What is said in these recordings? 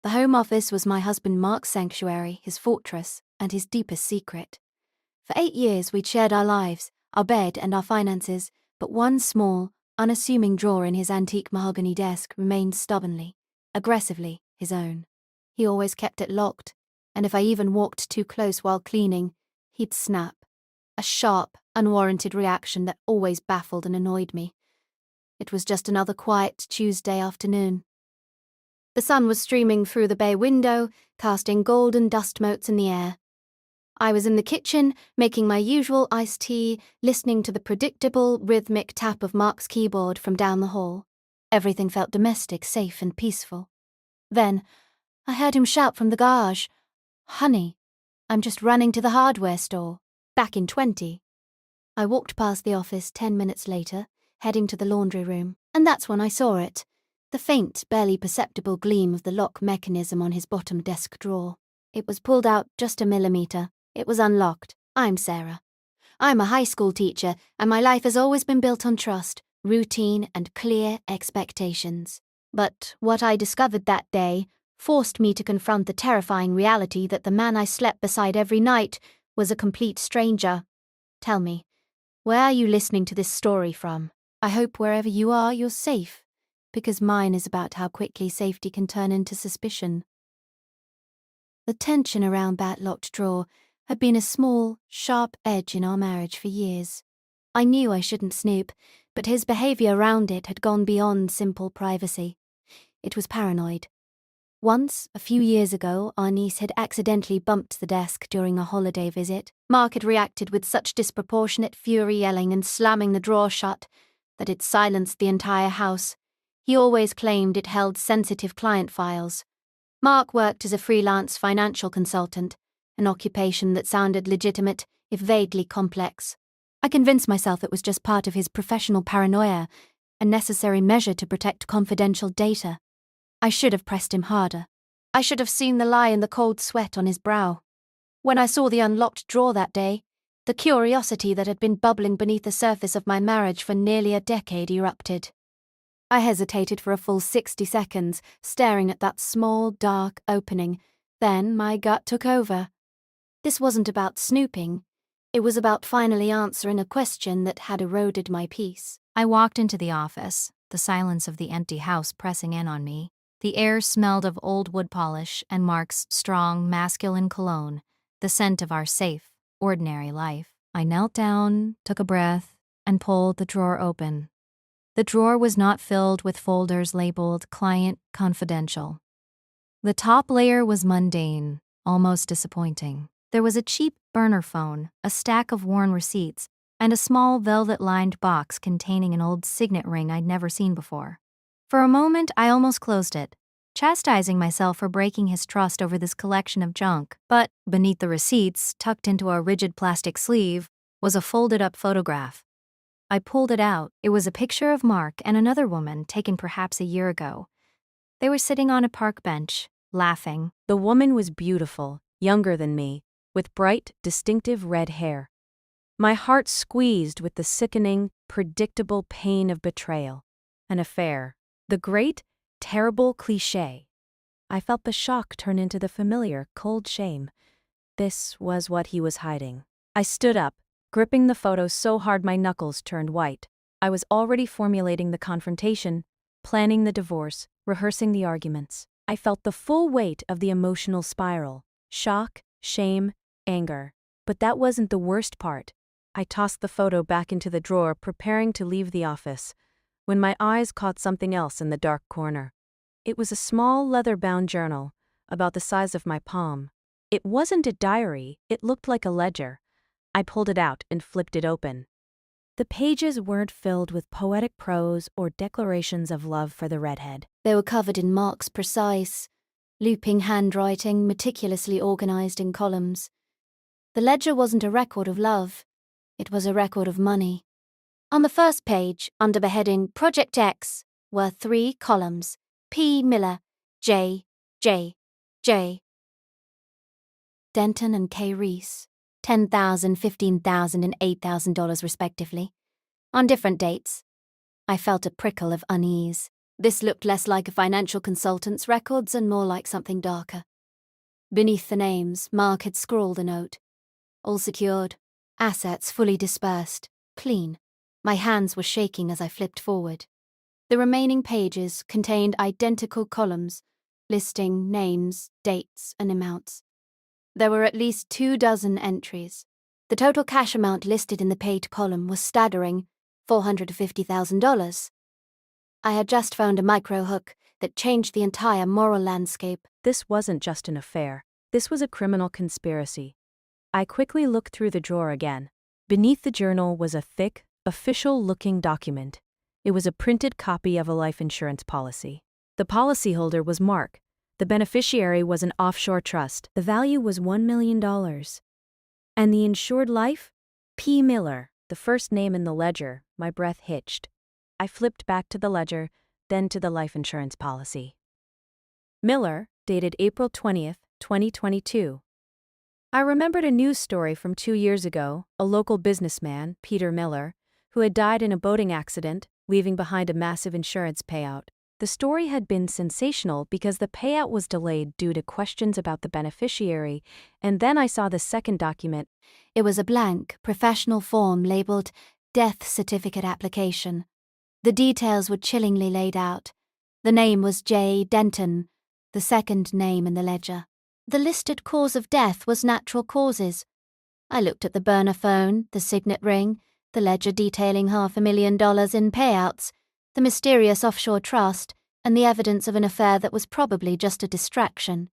The home office was my husband Mark's sanctuary, his fortress, and his deepest secret. For 8 years we'd shared our lives, our bed and our finances, but one small, unassuming drawer in his antique mahogany desk remained stubbornly, aggressively his own. He always kept it locked, and if I even walked too close while cleaning, he'd snap. A sharp, unwarranted reaction that always baffled and annoyed me. It was just another quiet Tuesday afternoon. The sun was streaming through the bay window, casting golden dust motes in the air. I was in the kitchen, making my usual iced tea, listening to the predictable, rhythmic tap of Mark's keyboard from down the hall. Everything felt domestic, safe, and peaceful. Then, I heard him shout from the garage, "Honey, I'm just running to the hardware store." Back in 20. I walked past the office 10 minutes later, heading to the laundry room, and that's when I saw it. The faint, barely perceptible gleam of the lock mechanism on his bottom desk drawer. It was pulled out just a millimeter. It was unlocked. I'm Sarah. I'm a high school teacher, and my life has always been built on trust, routine, and clear expectations. But what I discovered that day forced me to confront the terrifying reality that the man I slept beside every night was a complete stranger. Tell me, where are you listening to this story from? I hope wherever you are, you're safe, because mine is about how quickly safety can turn into suspicion. The tension around that locked drawer had been a small, sharp edge in our marriage for years. I knew I shouldn't snoop, but his behavior around it had gone beyond simple privacy. It was paranoid. Once, a few years ago, our niece had accidentally bumped the desk during a holiday visit. Mark had reacted with such disproportionate fury, yelling and slamming the drawer shut that it silenced the entire house. He always claimed it held sensitive client files. Mark worked as a freelance financial consultant, an occupation that sounded legitimate, if vaguely complex. I convinced myself it was just part of his professional paranoia, a necessary measure to protect confidential data. I should have pressed him harder. I should have seen the lie in the cold sweat on his brow. When I saw the unlocked drawer that day, the curiosity that had been bubbling beneath the surface of my marriage for nearly a decade erupted. I hesitated for a full 60 seconds, staring at that small, dark opening. Then my gut took over. This wasn't about snooping. It was about finally answering a question that had eroded my peace. I walked into the office, the silence of the empty house pressing in on me. The air smelled of old wood polish and Mark's strong, masculine cologne, the scent of our safe, ordinary life. I knelt down, took a breath, and pulled the drawer open. The drawer was not filled with folders labeled Client Confidential. The top layer was mundane, almost disappointing. There was a cheap burner phone, a stack of worn receipts, and a small velvet-lined box containing an old signet ring I'd never seen before. For a moment, I almost closed it, chastising myself for breaking his trust over this collection of junk. But beneath the receipts, tucked into a rigid plastic sleeve, was a folded-up photograph. I pulled it out. It was a picture of Mark and another woman taken perhaps a year ago. They were sitting on a park bench, laughing. The woman was beautiful, younger than me, with bright, distinctive red hair. My heart squeezed with the sickening, predictable pain of betrayal. An affair. The great, terrible cliché. I felt the shock turn into the familiar, cold shame. This was what he was hiding. I stood up, gripping the photo so hard my knuckles turned white. I was already formulating the confrontation, planning the divorce, rehearsing the arguments. I felt the full weight of the emotional spiral. Shock, shame, anger. But that wasn't the worst part. I tossed the photo back into the drawer, preparing to leave the office, when my eyes caught something else in the dark corner. It was a small leather-bound journal, about the size of my palm. It wasn't a diary, it looked like a ledger. I pulled it out and flipped it open. The pages weren't filled with poetic prose or declarations of love for the redhead. They were covered in Mark's precise, looping handwriting meticulously organized in columns. The ledger wasn't a record of love. It was a record of money. On the first page, under the heading Project X, were 3 columns: P. Miller, J. J. J. Denton and K. Reese, $10,000, $15,000, and $8,000 respectively. On different dates. I felt a prickle of unease. This looked less like a financial consultant's records and more like something darker. Beneath the names, Mark had scrawled a note. All secured. Assets fully dispersed. Clean. My hands were shaking as I flipped forward. The remaining pages contained identical columns, listing names, dates, and amounts. There were at least 24 entries. The total cash amount listed in the paid column was staggering, $450,000. I had just found a micro-hook that changed the entire moral landscape. This wasn't just an affair. This was a criminal conspiracy. I quickly looked through the drawer again. Beneath the journal was a thick, official-looking document. It was a printed copy of a life insurance policy. The policyholder was Mark. The beneficiary was an offshore trust. The value was $1 million. And the insured life? P. Miller, the first name in the ledger. My breath hitched. I flipped back to the ledger, then to the life insurance policy. Miller, dated April 20th, 2022. I remembered a news story from 2 years ago, a local businessman, Peter Miller, who had died in a boating accident, leaving behind a massive insurance payout. The story had been sensational because the payout was delayed due to questions about the beneficiary, and then I saw the second document. It was a blank, professional form labeled Death Certificate Application. The details were chillingly laid out. The name was J. Denton, the second name in the ledger. The listed cause of death was natural causes. I looked at the burner phone, the signet ring, the ledger detailing $500,000 in payouts, the mysterious offshore trust, and the evidence of an affair that was probably just a distraction.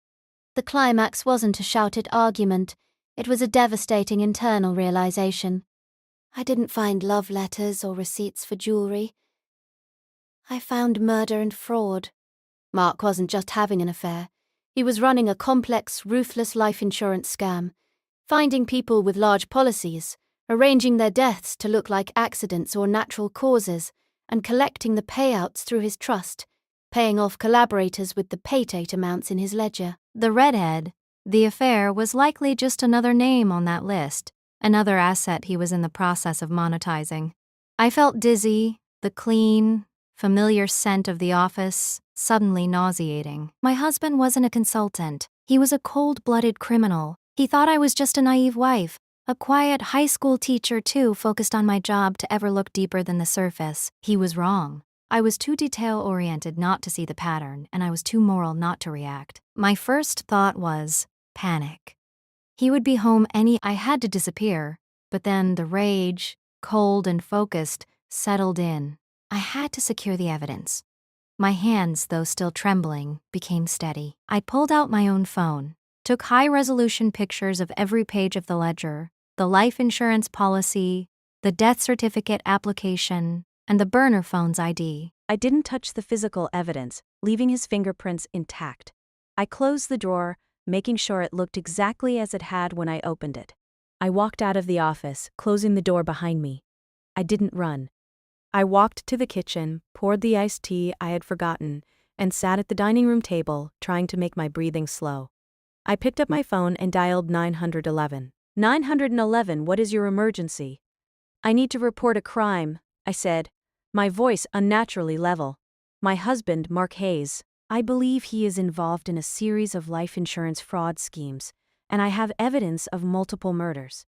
The climax wasn't a shouted argument, it was a devastating internal realization. I didn't find love letters or receipts for jewelry. I found murder and fraud. Mark wasn't just having an affair. He was running a complex, ruthless life insurance scam, finding people with large policies, arranging their deaths to look like accidents or natural causes, and collecting the payouts through his trust, paying off collaborators with the pay-date amounts in his ledger. The redhead, the affair, was likely just another name on that list, another asset he was in the process of monetizing. I felt dizzy, the clean, familiar scent of the office suddenly nauseating. My husband wasn't a consultant. He was a cold-blooded criminal. He thought I was just a naive wife, a quiet high school teacher too, focused on my job to ever look deeper than the surface. He was wrong. I was too detail-oriented not to see the pattern, and I was too moral not to react. My first thought was panic. He would be home I had to disappear, but then the rage, cold and focused, settled in. I had to secure the evidence. My hands, though still trembling, became steady. I pulled out my own phone, took high-resolution pictures of every page of the ledger, the life insurance policy, the death certificate application, and the burner phone's ID. I didn't touch the physical evidence, leaving his fingerprints intact. I closed the drawer, making sure it looked exactly as it had when I opened it. I walked out of the office, closing the door behind me. I didn't run. I walked to the kitchen, poured the iced tea I had forgotten, and sat at the dining room table, trying to make my breathing slow. I picked up my phone and dialed 911. 911, what is your emergency? I need to report a crime, I said, my voice unnaturally level. My husband, Mark Hayes. I believe he is involved in a series of life insurance fraud schemes, and I have evidence of multiple murders.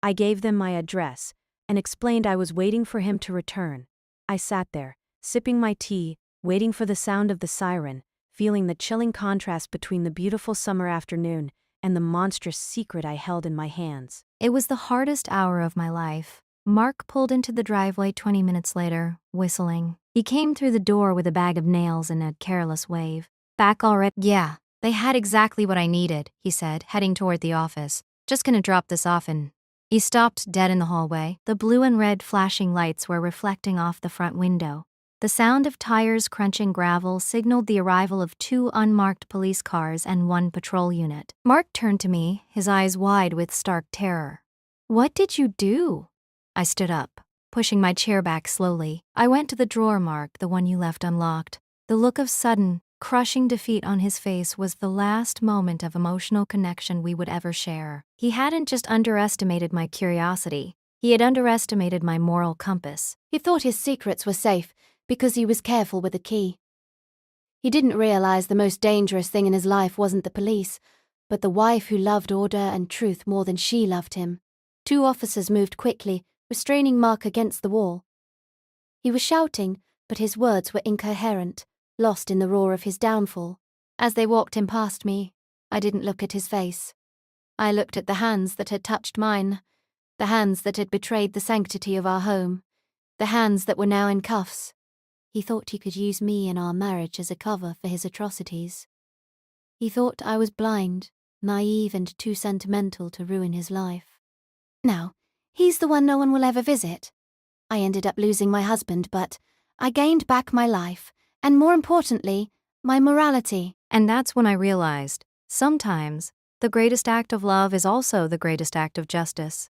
I gave them my address and explained I was waiting for him to return. I sat there, sipping my tea, waiting for the sound of the siren, feeling the chilling contrast between the beautiful summer afternoon and the monstrous secret I held in my hands. It was the hardest hour of my life. Mark pulled into the driveway 20 minutes later, whistling. He came through the door with a bag of nails and a careless wave. Back already? Yeah, they had exactly what I needed, he said, heading toward the office. Just gonna drop this off and... He stopped dead in the hallway. The blue and red flashing lights were reflecting off the front window. The sound of tires crunching gravel signaled the arrival of 2 unmarked police cars and 1 patrol unit. Mark turned to me, his eyes wide with stark terror. What did you do? I stood up, pushing my chair back slowly. I went to the drawer, Mark, the one you left unlocked. The look of sudden, crushing defeat on his face was the last moment of emotional connection we would ever share. He hadn't just underestimated my curiosity, he had underestimated my moral compass. He thought his secrets were safe because he was careful with the key. He didn't realize the most dangerous thing in his life wasn't the police, but the wife who loved order and truth more than she loved him. 2 officers moved quickly, restraining Mark against the wall. He was shouting, but his words were incoherent, lost in the roar of his downfall. As they walked him past me, I didn't look at his face. I looked at the hands that had touched mine, the hands that had betrayed the sanctity of our home, the hands that were now in cuffs. He thought he could use me and our marriage as a cover for his atrocities. He thought I was blind, naive and too sentimental to ruin his life. Now, he's the one no one will ever visit. I ended up losing my husband, but I gained back my life, and more importantly, my morality. And that's when I realized, sometimes, the greatest act of love is also the greatest act of justice.